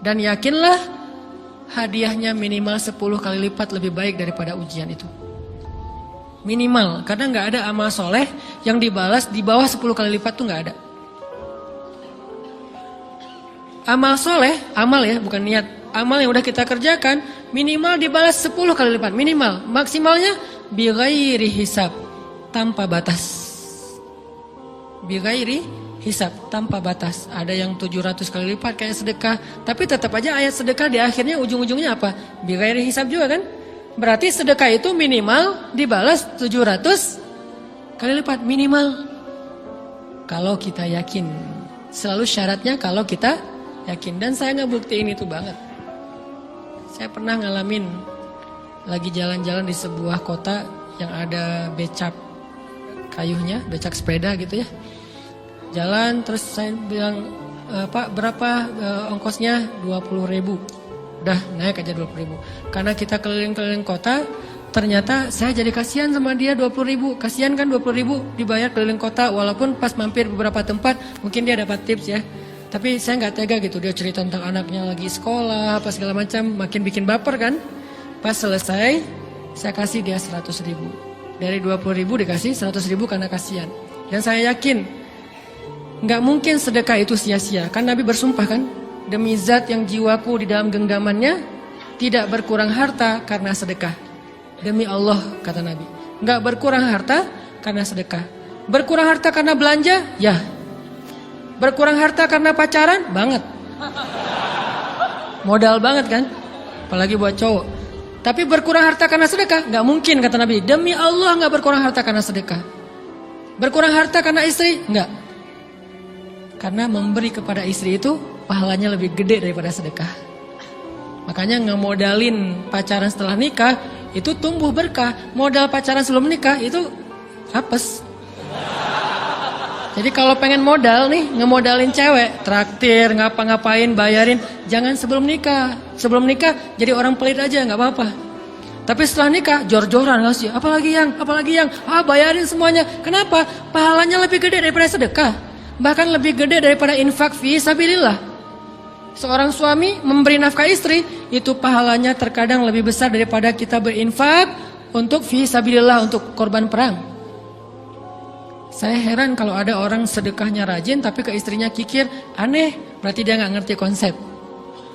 Dan yakinlah hadiahnya minimal 10 kali lipat lebih baik daripada ujian itu. Minimal, karena nggak ada amal soleh yang dibalas di bawah 10 kali lipat tuh nggak ada. Amal soleh, amal ya bukan niat. Amal yang udah kita kerjakan minimal dibalas 10 kali lipat. Minimal, maksimalnya bighairi hisab, tanpa batas. Bighairi hisab, tanpa batas. Ada yang 700 kali lipat kayak sedekah. Tapi tetap aja ayat sedekah di akhirnya ujung-ujungnya apa? Bighairi hisab juga kan? Berarti sedekah itu minimal dibalas 700 kali lipat. Minimal. Kalau kita yakin. Selalu syaratnya kalau kita yakin. Dan saya ngebuktiin itu banget. Saya pernah ngalamin lagi jalan-jalan di sebuah kota yang ada becak kayuhnya, becak sepeda gitu ya. Jalan terus saya bilang, Pak berapa ongkosnya? 20.000. Udah naik aja 20.000. Karena kita keliling-keliling kota, ternyata saya jadi kasihan sama dia 20.000. Kasihan kan 20.000 dibayar keliling kota, walaupun pas mampir beberapa tempat mungkin dia dapat tips ya. Tapi saya nggak tega gitu, dia cerita tentang anaknya lagi sekolah, apa segala macam, makin bikin baper kan. Pas selesai, saya kasih dia 100.000. Dari 20.000 dikasih 100.000 karena kasihan. Dan saya yakin, nggak mungkin sedekah itu sia-sia. Kan Nabi bersumpah kan, demi zat yang jiwaku di dalam genggamannya, tidak berkurang harta karena sedekah. Demi Allah, kata Nabi, nggak berkurang harta karena sedekah. Berkurang harta karena belanja? Ya. Berkurang harta karena pacaran? Banget. Modal banget kan? Apalagi buat cowok. Tapi berkurang harta karena sedekah? Gak mungkin, kata Nabi. Demi Allah gak berkurang harta karena sedekah. Berkurang harta karena istri? Enggak. Karena memberi kepada istri itu pahalanya lebih gede daripada sedekah. Makanya ngemodalin pacaran setelah nikah itu tumbuh berkah. Modal pacaran sebelum nikah itu apes. Jadi kalau pengen modal nih, ngemodalin cewek, traktir, ngapa-ngapain, bayarin, jangan sebelum nikah. Sebelum nikah jadi orang pelit aja, nggak apa-apa. Tapi setelah nikah, jor-joran ngasih, apalagi yang, bayarin semuanya. Kenapa? Pahalanya lebih gede daripada sedekah. Bahkan lebih gede daripada infak fi sabilillah. Seorang suami memberi nafkah istri, itu pahalanya terkadang lebih besar daripada kita berinfak untuk fi sabilillah, untuk korban perang. Saya heran kalau ada orang sedekahnya rajin tapi ke istrinya kikir, aneh, berarti dia nggak ngerti konsep.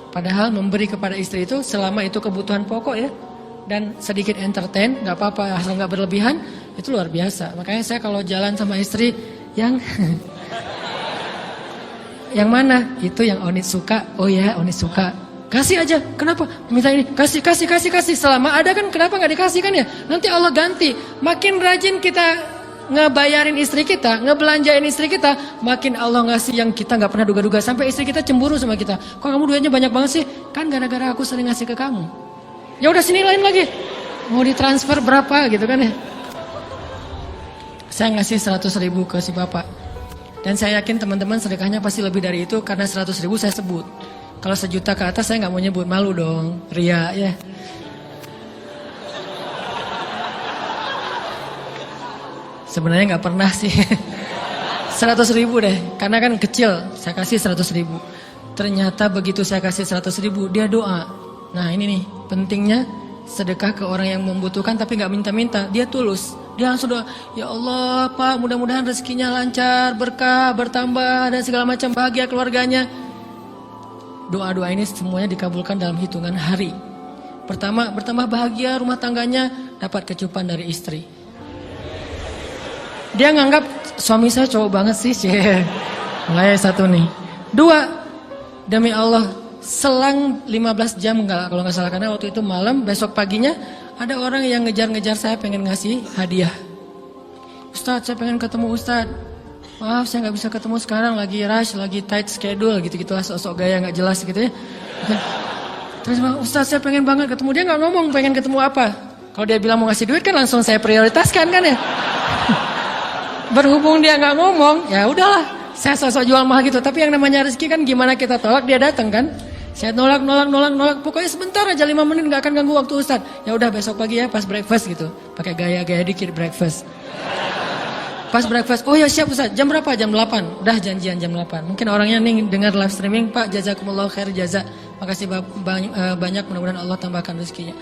Padahal memberi kepada istri itu selama itu kebutuhan pokok ya, dan sedikit entertain, nggak apa-apa asal nggak berlebihan, itu luar biasa. Makanya saya kalau jalan sama istri yang yang mana? Itu yang Onit suka. Oh ya, Onit suka. Kasih aja. Kenapa? Minta ini. Kasih. Selama ada kan kenapa nggak dikasih kan ya? Nanti Allah ganti. Makin rajin kita ngebayarin istri kita, ngebelanjain istri kita, makin Allah ngasih yang kita nggak pernah duga-duga. Sampai istri kita cemburu sama kita. Kok kamu duitnya banyak banget sih? Kan gara-gara aku sering ngasih ke kamu. Ya udah sini lain lagi. Mau ditransfer berapa gitu kan ya? Saya ngasih 100.000 ke si bapak. Dan saya yakin teman-teman sedekahnya pasti lebih dari itu karena 100.000 saya sebut. Kalau 1 juta ke atas saya nggak mau nyebut, malu dong, ria ya. Sebenarnya nggak pernah sih. 100.000 deh, karena kan kecil, saya kasih 100.000. Ternyata begitu saya kasih 100.000, dia doa. Nah ini nih, pentingnya sedekah ke orang yang membutuhkan tapi nggak minta-minta, dia tulus. Dia langsung doa, ya Allah Pak, mudah-mudahan rezekinya lancar, berkah, bertambah, dan segala macam, bahagia keluarganya. Doa-doa ini semuanya dikabulkan dalam hitungan hari. Pertama, bertambah bahagia rumah tangganya, dapat kecupan dari istri. Dia nganggap suami saya cowok banget sih. Mulai satu nih. 2, demi Allah, selang 15 jam kalau nggak salah, karena waktu itu malam, besok paginya ada orang yang ngejar-ngejar saya pengen ngasih hadiah. Ustadz, saya pengen ketemu Ustadz. Maaf, saya nggak bisa ketemu sekarang, lagi rush, lagi tight schedule, gitu-gitulah, sosok gaya nggak jelas gitu ya. Terus Ustadz, saya pengen banget ketemu. Dia nggak ngomong pengen ketemu apa. Kalau dia bilang mau ngasih duit kan langsung saya prioritaskan kan ya. Berhubung dia nggak ngomong, ya udahlah, saya sosok jual mahal gitu. Tapi yang namanya rezeki kan gimana kita tolak, dia datang kan. Saya nolak. Pokoknya sebentar aja, 5 menit nggak akan ganggu waktu Ustadz. Ya udah besok pagi ya pas breakfast gitu, pakai gaya-gaya dikit breakfast. Pas breakfast, oh ya siap Ustaz, jam berapa? Jam 8. Udah janjian jam 8. Mungkin orangnya nih dengar live streaming, Pak jazakumullah khair jaza. Makasih banyak, mudah-mudahan Allah tambahkan rezekinya.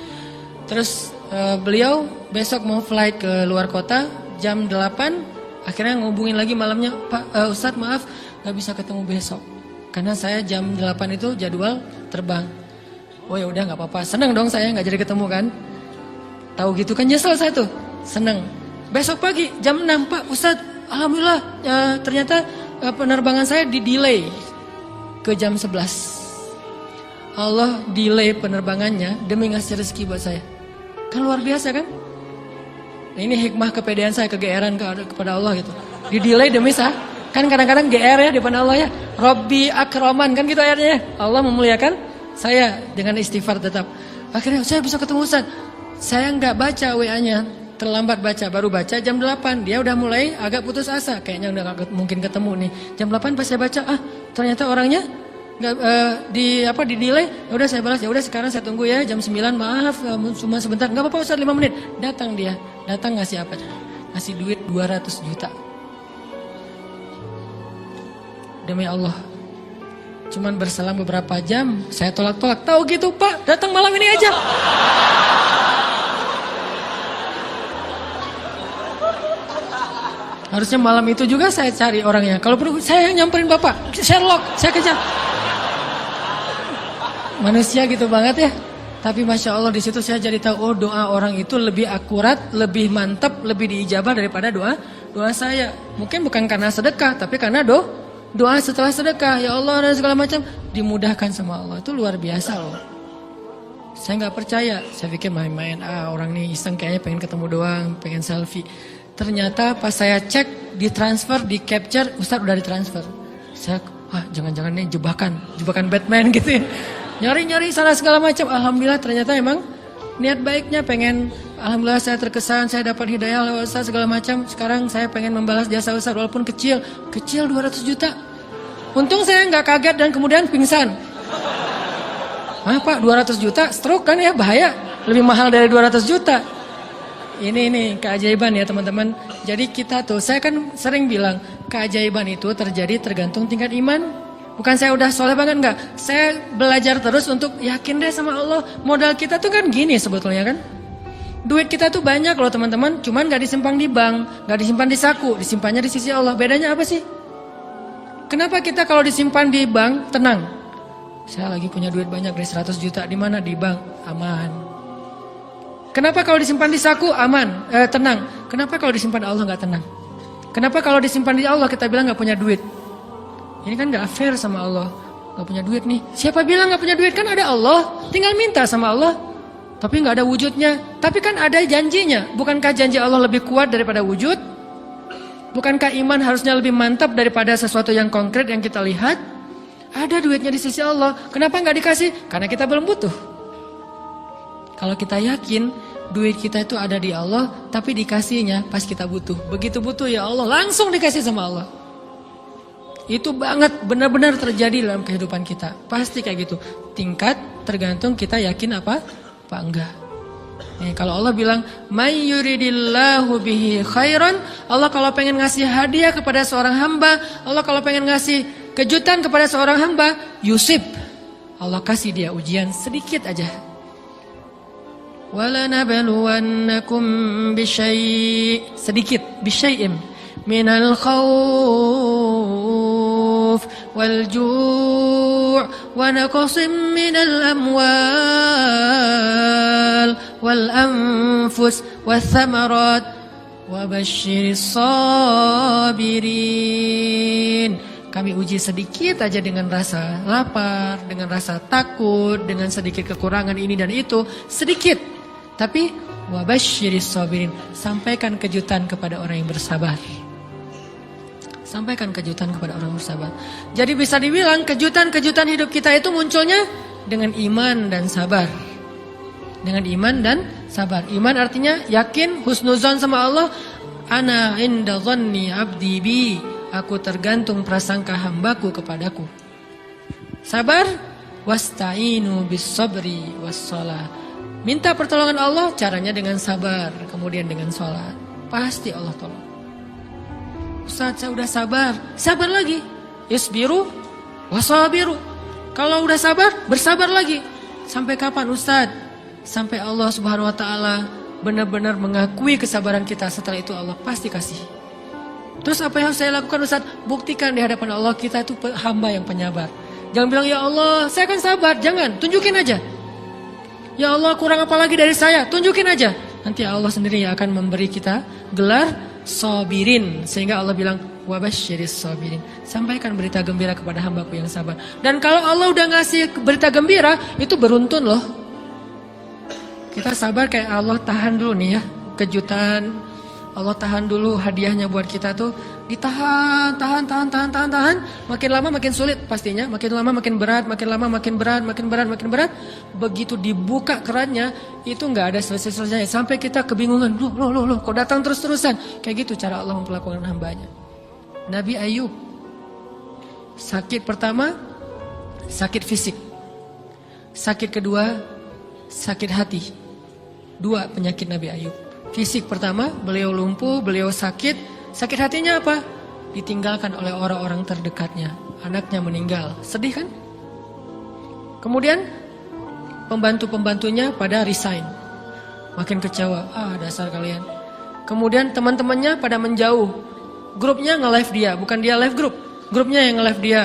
Terus beliau besok mau flight ke luar kota jam 8. Akhirnya ngubungin lagi malamnya, Pak Ustaz maaf gak bisa ketemu besok. Karena saya jam 8 itu jadwal terbang. Oh ya udah gak apa-apa, seneng dong saya gak jadi ketemu kan. Tahu gitu kan nyesel saya tuh, seneng. Besok pagi jam 6, Pak Ustadz, alhamdulillah ternyata penerbangan saya di-delay ke jam 11. Allah delay penerbangannya demi ngasih rezeki buat saya. Kan luar biasa kan? Nah, ini hikmah kepedean saya, kegeeran kepada Allah gitu. Di-delay demi saya. Kan kadang-kadang GR ya di depan Allah ya. Robbi akraman kan gitu ayatnya. Allah memuliakan saya dengan istighfar tetap. Akhirnya saya bisa ketemu Ustaz. Saya nggak baca WA-nya, terlambat baca, baru baca jam 8. Dia udah mulai agak putus asa, kayaknya udah gak mungkin ketemu nih. Jam 8 pas saya baca, ternyata orangnya nggak di delay. Ya udah saya balas, ya udah sekarang saya tunggu ya jam 9. Maaf, cuma sebentar. Nggak apa-apa Ustaz, 5 menit. Datang dia, ngasih apa? Ngasih duit 200 juta. Demi Allah. Cuman berselang beberapa jam, saya tolak-tolak. Tahu gitu Pak, datang malam ini aja. Harusnya malam itu juga saya cari orangnya. Kalau perlu saya nyamperin Bapak, Sherlock, saya kejar. Manusia gitu banget ya. Tapi Masya Allah di situ saya jadi tahu, oh doa orang itu lebih akurat, lebih mantap, lebih diijabah daripada doa saya. Mungkin bukan karena sedekah, tapi karena doa setelah sedekah. Ya Allah dan segala macam dimudahkan sama Allah. Itu luar biasa loh. Saya nggak percaya. Saya pikir main-main. Orang nih iseng kayaknya pengen ketemu doang, pengen selfie. Ternyata pas saya cek, ditransfer, di capture, Ustaz udah ditransfer. Saya, jangan-jangan ini jebakan Batman gitu ya. Nyari-nyari salah segala macam. Alhamdulillah ternyata emang niat baiknya pengen, alhamdulillah saya terkesan, saya dapat hidayah lewat Ustaz segala macam. Sekarang saya pengen membalas jasa Ustaz walaupun kecil 200 juta. Untung saya nggak kaget dan kemudian pingsan. Pak 200 juta, stroke kan ya, bahaya. Lebih mahal dari 200 juta. Ini keajaiban ya teman-teman. Jadi kita tuh, saya kan sering bilang keajaiban itu terjadi tergantung tingkat iman. Bukan saya udah soleh banget, enggak. Saya belajar terus untuk yakin deh sama Allah. Modal kita tuh kan gini sebetulnya kan. Duit kita tuh banyak loh teman-teman. Cuman gak disimpan di bank, gak disimpan di saku, disimpannya di sisi Allah. Bedanya apa sih? Kenapa kita kalau disimpan di bank tenang? Saya lagi punya duit banyak dari 100 juta. Di mana? Di bank, aman. Kenapa kalau disimpan di saku aman, tenang? Kenapa kalau disimpan di Allah nggak tenang? Kenapa kalau disimpan di Allah kita bilang nggak punya duit? Ini kan nggak fair sama Allah. Nggak punya duit nih. Siapa bilang nggak punya duit? Kan ada Allah. Tinggal minta sama Allah. Tapi nggak ada wujudnya. Tapi kan ada janjinya. Bukankah janji Allah lebih kuat daripada wujud? Bukankah iman harusnya lebih mantap daripada sesuatu yang konkret yang kita lihat? Ada duitnya di sisi Allah. Kenapa nggak dikasih? Karena kita belum butuh. Kalau kita yakin duit kita itu ada di Allah, tapi dikasihnya pas kita butuh. Begitu butuh ya Allah, langsung dikasih sama Allah. Itu banget benar-benar terjadi dalam kehidupan kita. Pasti kayak gitu. Tingkat tergantung kita yakin apa enggak. Kalau Allah bilang, "May yuridillahu bihi khairan", Allah kalau pengen ngasih hadiah kepada seorang hamba, Allah kalau pengen ngasih kejutan kepada seorang hamba, yusib. Allah kasih dia ujian sedikit aja. وَلَنَبْلُوَنَّكُمْ بِشَيْءٍ sedikit بِشَيْءٍ مِنَ الْخَوْفِ وَالْجُوعِ وَنَقْصٍ مِنَ الْأَمْوَالِ وَالْأَنْفُسِ وَالثَّمَرَاتِ وَبَشِّرِ الصَّابِرِينَ. Kami uji sedikit aja dengan rasa lapar, dengan rasa takut, dengan sedikit kekurangan ini dan itu, sedikit. Tapi wabasyiris sabirin, sampaikan kejutan kepada orang yang bersabar. Sampaikan kejutan kepada orang yang bersabar. Jadi bisa dibilang kejutan-kejutan hidup kita itu munculnya dengan iman dan sabar. Dengan iman dan sabar. Iman artinya yakin, husnuzon sama Allah. Ana inda dhanni abdi bi. Aku tergantung prasangka hambaku kepadaku. Sabar, wasta'inu bis sabri was shalah. Minta pertolongan Allah, caranya dengan sabar, kemudian dengan sholat. Pasti Allah tolong. Ustaz, saya udah sabar. Sabar lagi. Isbiru wasabiru. Kalau udah sabar, bersabar lagi. Sampai kapan Ustaz? Sampai Allah Subhanahu wa taala benar-benar mengakui kesabaran kita. Setelah itu Allah pasti kasih. Terus apa yang harus saya lakukan Ustaz? Buktikan di hadapan Allah kita itu hamba yang penyabar. Jangan bilang ya Allah saya akan sabar. Jangan, tunjukin aja. Ya Allah kurang apa lagi dari saya? Tunjukin aja. Nanti Allah sendiri yang akan memberi kita gelar sabirin. Sehingga Allah bilang wabasyiris sabirin. Sampaikan berita gembira kepada hambaku yang sabar. Dan kalau Allah udah ngasih berita gembira, itu beruntun loh. Kita sabar kayak Allah tahan dulu nih ya kejutan. Allah tahan dulu hadiahnya buat kita tuh ditahan, tahan. Makin lama makin sulit pastinya, makin lama makin berat, makin lama makin berat. Begitu dibuka kerannya itu nggak ada selesai-selesainya sampai kita kebingungan. Loh, kok datang terus-terusan? Kayak gitu cara Allah memperlakukan hambanya. Nabi Ayub sakit pertama sakit fisik, sakit kedua sakit hati. Dua penyakit Nabi Ayub. Fisik pertama, beliau lumpuh, beliau sakit. Sakit hatinya apa? Ditinggalkan oleh orang-orang terdekatnya. Anaknya meninggal. Sedih kan? Kemudian pembantu-pembantunya pada resign. Makin kecewa. Dasar kalian. Kemudian teman-temannya pada menjauh. Grupnya nge-live dia, bukan dia live grup. Grupnya yang nge-live dia.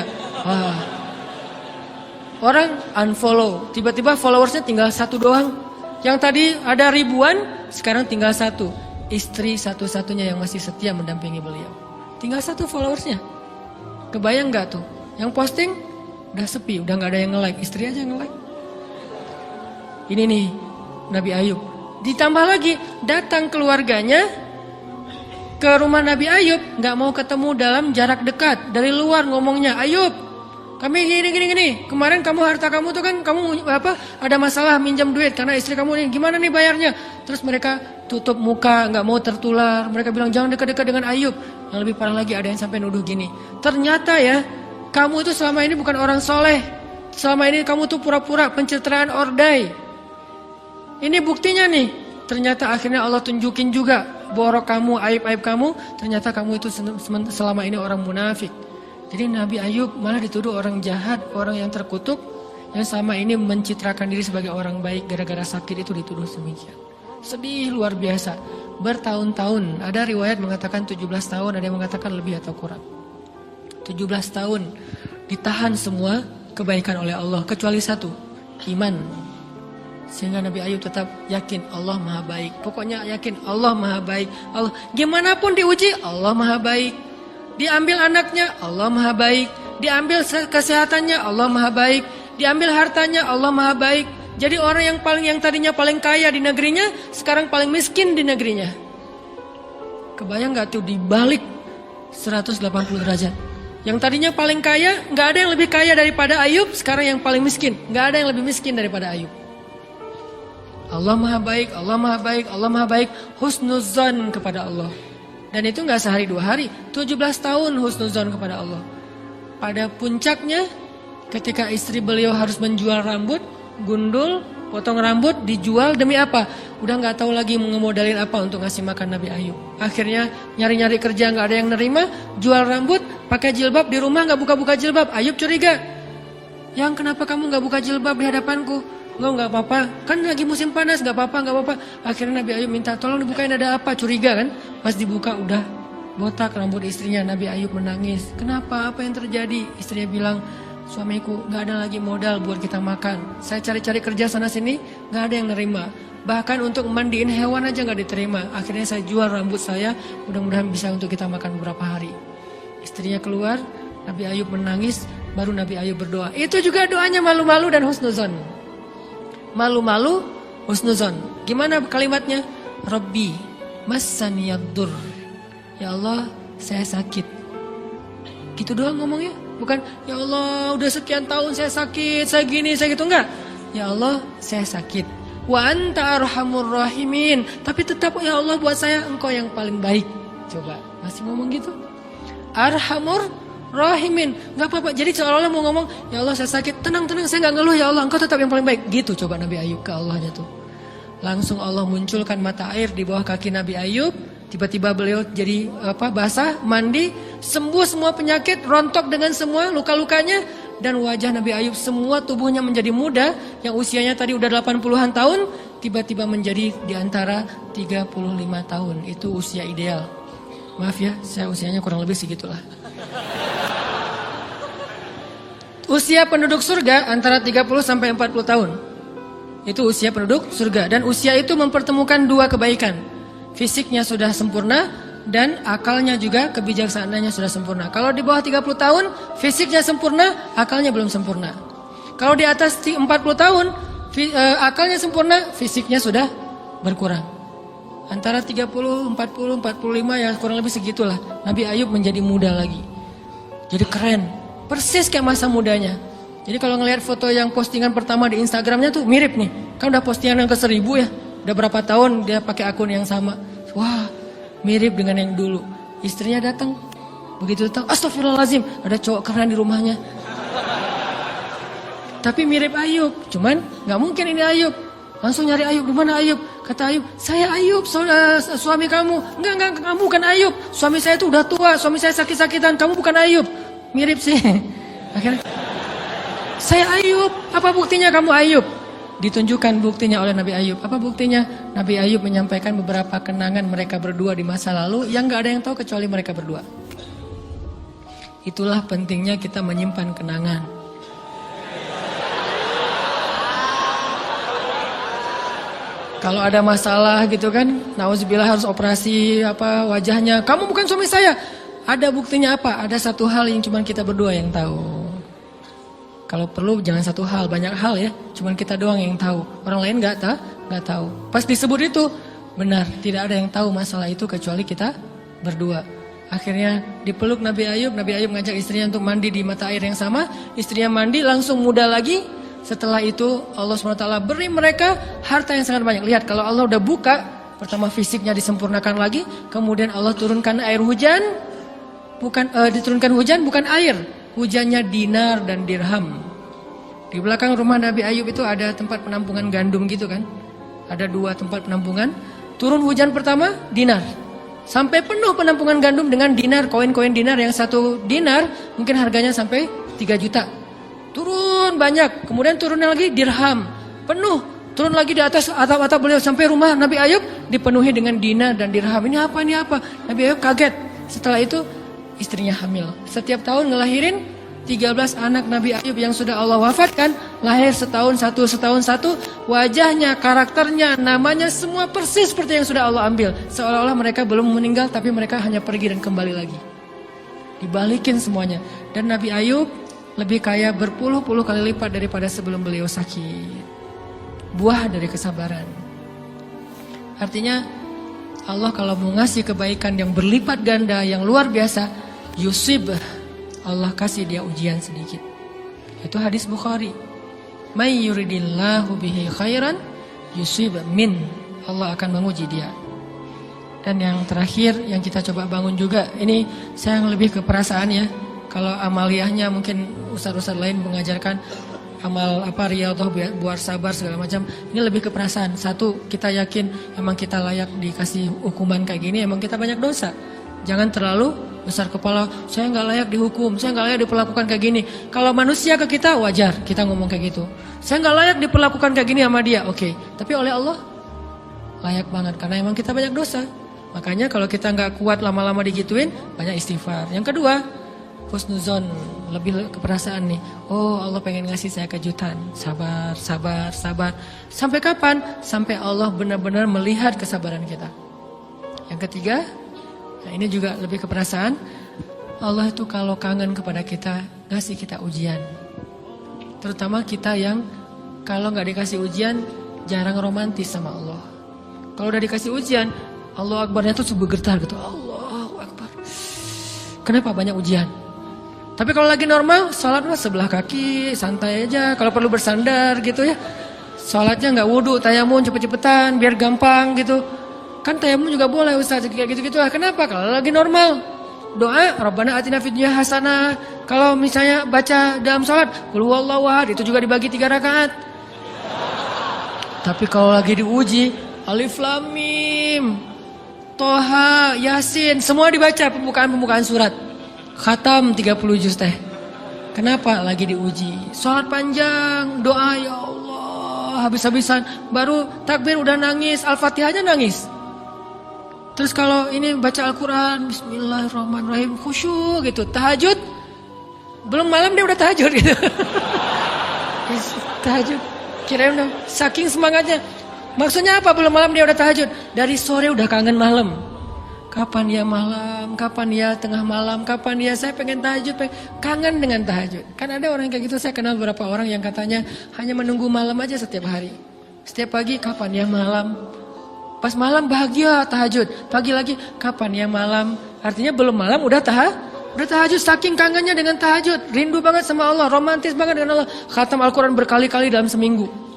Orang unfollow. Tiba-tiba followersnya tinggal 1 doang. Yang tadi ada ribuan, sekarang tinggal 1. Istri satu-satunya yang masih setia mendampingi beliau. Tinggal 1 followersnya. Kebayang gak tuh? Yang posting udah sepi, udah gak ada yang nge-like. Istri aja yang nge-like. Ini nih Nabi Ayub. Ditambah lagi datang keluarganya ke rumah Nabi Ayub, gak mau ketemu dalam jarak dekat. Dari luar ngomongnya, Ayub, kami gini. Kemarin kamu harta kamu tuh kan kamu ada masalah minjam duit karena istri kamu nih. Gimana nih bayarnya? Terus mereka tutup muka, nggak mau tertular. Mereka bilang jangan dekat-dekat dengan Ayub. Yang lebih parah lagi ada yang sampai nuduh gini. Ternyata ya, kamu itu selama ini bukan orang soleh. Selama ini kamu tuh pura-pura pencitraan ordai. Ini buktinya nih. Ternyata akhirnya Allah tunjukin juga borok kamu, aib-aib kamu. Ternyata kamu itu selama ini orang munafik. Jadi Nabi Ayub malah dituduh orang jahat, orang yang terkutuk, yang selama ini mencitrakan diri sebagai orang baik gara-gara sakit itu dituduh demikian. Sedih luar biasa. Bertahun-tahun, ada riwayat mengatakan 17 tahun, ada yang mengatakan lebih atau kurang. 17 tahun ditahan semua kebaikan oleh Allah kecuali satu, iman. Sehingga Nabi Ayub tetap yakin Allah Maha Baik. Pokoknya yakin Allah Maha Baik. Allah gimana pun diuji, Allah Maha Baik. Diambil anaknya, Allah Maha Baik. Diambil kesehatannya, Allah Maha Baik. Diambil hartanya, Allah Maha Baik. Jadi orang yang tadinya paling kaya di negerinya, sekarang paling miskin di negerinya. Kebayang gak tuh dibalik 180 derajat. Yang tadinya paling kaya, gak ada yang lebih kaya daripada Ayub. Sekarang yang paling miskin, gak ada yang lebih miskin daripada Ayub. Allah Maha Baik, Allah Maha Baik, Allah Maha Baik. Husnuzan kepada Allah. Dan itu gak sehari 2 hari, 17 tahun husnuzon kepada Allah. Pada puncaknya ketika istri beliau harus menjual rambut, gundul, potong rambut, dijual demi apa? Udah gak tahu lagi ngemodalin apa untuk ngasih makan Nabi Ayub. Akhirnya nyari-nyari kerja gak ada yang nerima, jual rambut, pakai jilbab, di rumah gak buka-buka jilbab. Ayub curiga, yang kenapa kamu gak buka jilbab di hadapanku? Gak apa-apa, kan lagi musim panas, gak apa-apa. Akhirnya Nabi Ayub minta tolong dibukain, ada apa? Curiga kan? Pas dibuka udah botak rambut istrinya. Nabi Ayub menangis. Kenapa? Apa yang terjadi? Istrinya bilang, suamiku gak ada lagi modal buat kita makan. Saya cari-cari kerja sana sini, gak ada yang nerima. Bahkan untuk mandiin hewan aja gak diterima. Akhirnya saya jual rambut saya, mudah-mudahan bisa untuk kita makan beberapa hari. Istrinya keluar, Nabi Ayub menangis, baru Nabi Ayub berdoa. Itu juga doanya malu-malu dan husnuzon. Malu-malu, husnuzon. Gimana kalimatnya? Rabbi massaniyaddur. Ya Allah, saya sakit. Gitu doang ngomongnya. Bukan, ya Allah udah sekian tahun saya sakit, saya gini, saya gitu. Enggak. Ya Allah, saya sakit. Wa anta arhamur rahimin. Tapi tetap ya Allah buat saya engkau yang paling baik. Coba, masih ngomong gitu. Arhamur Rahimin, nggak apa-apa. Jadi seolah-olah mau ngomong, ya Allah saya sakit, tenang, saya nggak ngeluh ya Allah, engkau tetap yang paling baik. Gitu coba Nabi Ayub ke Allahnya tuh. Langsung Allah munculkan mata air di bawah kaki Nabi Ayub. Tiba-tiba beliau jadi basah, mandi, sembuh semua penyakit, rontok dengan semua luka-lukanya. Dan wajah Nabi Ayub semua tubuhnya menjadi muda. Yang usianya tadi udah 80-an tahun, tiba-tiba menjadi di antara 35 tahun. Itu usia ideal. Maaf ya, saya usianya kurang lebih segitulah. Usia penduduk surga antara 30 sampai 40 tahun. Itu usia penduduk surga. Dan usia itu mempertemukan dua kebaikan. Fisiknya sudah sempurna dan akalnya juga kebijaksanaannya sudah sempurna. Kalau di bawah 30 tahun, fisiknya sempurna, akalnya belum sempurna. Kalau di atas 40 tahun, akalnya sempurna, fisiknya sudah berkurang. Antara 30, 40, 45 ya kurang lebih segitulah. Nabi Ayub menjadi muda lagi. Jadi keren. Persis kayak masa mudanya. Jadi kalau ngelihat foto yang postingan pertama di Instagramnya tuh mirip nih. Kan udah postingan yang ke 1000 ya. Udah berapa tahun dia pakai akun yang sama. Wah, mirip dengan yang dulu. Istrinya datang. Begitu datang, astagfirullahaladzim, ada cowok keren di rumahnya. Tapi mirip Ayub. Cuman gak mungkin ini Ayub. Langsung nyari Ayub, di mana Ayub? Kata Ayub, saya Ayub, suami kamu. Enggak, kamu bukan Ayub. Suami saya itu udah tua, suami saya sakit-sakitan, kamu bukan Ayub. Mirip sih. Akhirnya, saya Ayub, apa buktinya kamu Ayub? Ditunjukkan buktinya oleh Nabi Ayub. Apa buktinya? Nabi Ayub menyampaikan beberapa kenangan mereka berdua di masa lalu yang gak ada yang tahu kecuali mereka berdua. Itulah pentingnya kita menyimpan kenangan. Kalau ada masalah gitu kan, nauzubillah harus operasi wajahnya. Kamu bukan suami saya. Ada buktinya apa? Ada satu hal yang cuma kita berdua yang tahu. Kalau perlu jangan satu hal, banyak hal ya. Cuman kita doang yang tahu. Orang lain nggak tahu. Pas disebut itu benar, tidak ada yang tahu masalah itu kecuali kita berdua. Akhirnya dipeluk Nabi Ayub ngajak istrinya untuk mandi di mata air yang sama. Istrinya mandi langsung muda lagi. Setelah itu Allah SWT beri mereka harta yang sangat banyak. Lihat kalau Allah udah buka, pertama fisiknya disempurnakan lagi, kemudian Allah turunkan air hujan, diturunkan hujan bukan air, hujannya dinar dan dirham. Di belakang rumah Nabi Ayub itu ada tempat penampungan gandum gitu kan. Ada 2 tempat penampungan. Turun hujan pertama dinar. Sampai penuh penampungan gandum dengan dinar, koin-koin dinar yang 1 dinar mungkin harganya sampai 3 juta. Turun banyak, kemudian turun lagi dirham, penuh, turun lagi di atas atap beliau sampai rumah Nabi Ayub dipenuhi dengan dinar dan dirham. Ini apa? Nabi Ayub kaget. Setelah itu istrinya hamil. Setiap tahun ngelahirin 13 anak Nabi Ayub yang sudah Allah wafatkan, lahir setahun satu, wajahnya, karakternya, namanya semua persis seperti yang sudah Allah ambil. Seolah-olah mereka belum meninggal tapi mereka hanya pergi dan kembali lagi. Dibalikin semuanya. Dan Nabi Ayub lebih kaya berpuluh-puluh kali lipat daripada sebelum beliau sakit. Buah dari kesabaran. Artinya Allah kalau mau ngasih kebaikan yang berlipat ganda, yang luar biasa, yusib, Allah kasih dia ujian sedikit. Itu hadis Bukhari. May yuridillahu bihi khairan yusib min. Allah akan menguji dia. Dan yang terakhir yang kita coba bangun juga, ini saya yang lebih ke perasaan ya. Kalau amaliyahnya mungkin ustaz-ustaz lain mengajarkan amal riyadhah buat sabar segala macam. Ini lebih ke perasaan. Satu, kita yakin emang kita layak dikasih hukuman kayak gini, emang kita banyak dosa. Jangan terlalu besar kepala, saya nggak layak dihukum, saya nggak layak diperlakukan kayak gini. Kalau manusia ke kita wajar kita ngomong kayak gitu. Saya nggak layak diperlakukan kayak gini sama dia, oke. Tapi oleh Allah layak banget karena emang kita banyak dosa. Makanya kalau kita nggak kuat lama-lama digituin, banyak istighfar. Yang kedua, husnuzon, lebih keperasaan nih. Oh, Allah pengen ngasih saya kejutan. Sabar. Sampai kapan? Sampai Allah benar-benar melihat kesabaran kita. Yang ketiga, nah ini juga lebih keperasaan. Allah itu kalau kangen kepada kita, ngasih kita ujian. Terutama kita yang kalau nggak dikasih ujian, jarang romantis sama Allah. Kalau udah dikasih ujian, Allah Akbarnya tuh bergetar gitu. Allahu Akbar. Kenapa banyak ujian? Tapi kalau lagi normal, sholat mah sebelah kaki, santai aja. Kalau perlu bersandar gitu ya. Sholatnya nggak wudhu, tayamum cepet-cepetan, biar gampang gitu. Kan tayamum juga boleh Ustaz, kayak gitu-gitu lah. Kenapa? Kalau lagi normal, doa Rabbana atina fid dunya hasanah. Kalau misalnya baca dalam sholat, qul huwallahu ahad, itu juga dibagi 3 rakaat. Tapi kalau lagi diuji, alif lam mim, Toha, Yasin, semua dibaca pembukaan surat. Khatam 30 juz teh. Kenapa? Lagi diuji. Salat panjang, doa ya Allah, habis-habisan. Baru takbir udah nangis, Al-Fatihahnya nangis. Terus kalau ini baca Al-Quran, Bismillahirrahmanirrahim, khusyuk gitu. Tahajud, belum malam dia udah tahajud gitu. Tahajud, kirain udah saking semangatnya. Maksudnya apa? Belum malam dia udah tahajud. Dari sore udah kangen malam. Kapan ya malam? Kapan ya tengah malam? Kapan ya saya pengen tahajud? Kangen dengan tahajud. Kan ada orang kayak gitu. Saya kenal beberapa orang yang katanya hanya menunggu malam aja setiap hari. Setiap pagi kapan ya malam? Pas malam bahagia tahajud. Pagi lagi kapan ya malam? Artinya belum malam udah tahajud. Saking kangennya dengan tahajud. Rindu banget sama Allah. Romantis banget dengan Allah. Khatam Al-Quran berkali-kali dalam seminggu.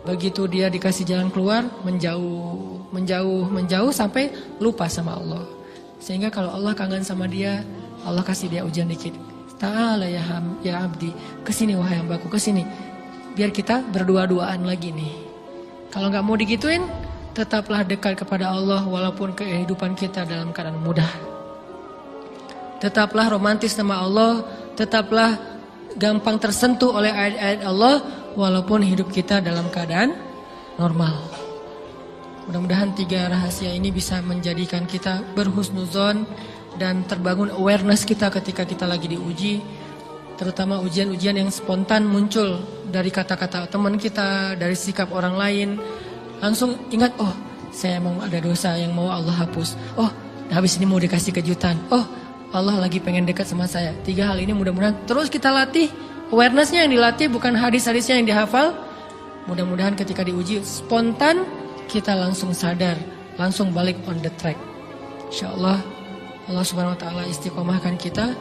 Begitu dia dikasih jalan keluar, menjauh sampai lupa sama Allah. Sehingga kalau Allah kangen sama dia, Allah kasih dia ujian dikit. Ta'ala ya abdi, kesini wahai hambaku, kesini. Biar kita berdua-duaan lagi nih. Kalau gak mau digituin, tetaplah dekat kepada Allah walaupun kehidupan kita dalam keadaan mudah. Tetaplah romantis sama Allah, tetaplah gampang tersentuh oleh ayat-ayat Allah walaupun hidup kita dalam keadaan normal. Mudah-mudahan 3 rahasia ini bisa menjadikan kita berhusnuzon dan terbangun awareness kita ketika kita lagi diuji, terutama ujian-ujian yang spontan muncul dari kata-kata teman kita, dari sikap orang lain. Langsung ingat, oh saya mau ada dosa yang mau Allah hapus. Oh habis ini mau dikasih kejutan. Oh Allah lagi pengen dekat sama saya. 3 hal ini mudah-mudahan terus kita latih. Awarenessnya yang dilatih, bukan hadis-hadisnya yang dihafal. Mudah-mudahan ketika diuji spontan kita langsung sadar, langsung balik on the track. InsyaAllah Allah subhanahu wa ta'ala istiqomahkan kita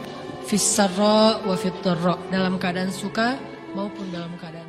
fis sarra wa fit dharra, dalam keadaan suka maupun dalam keadaan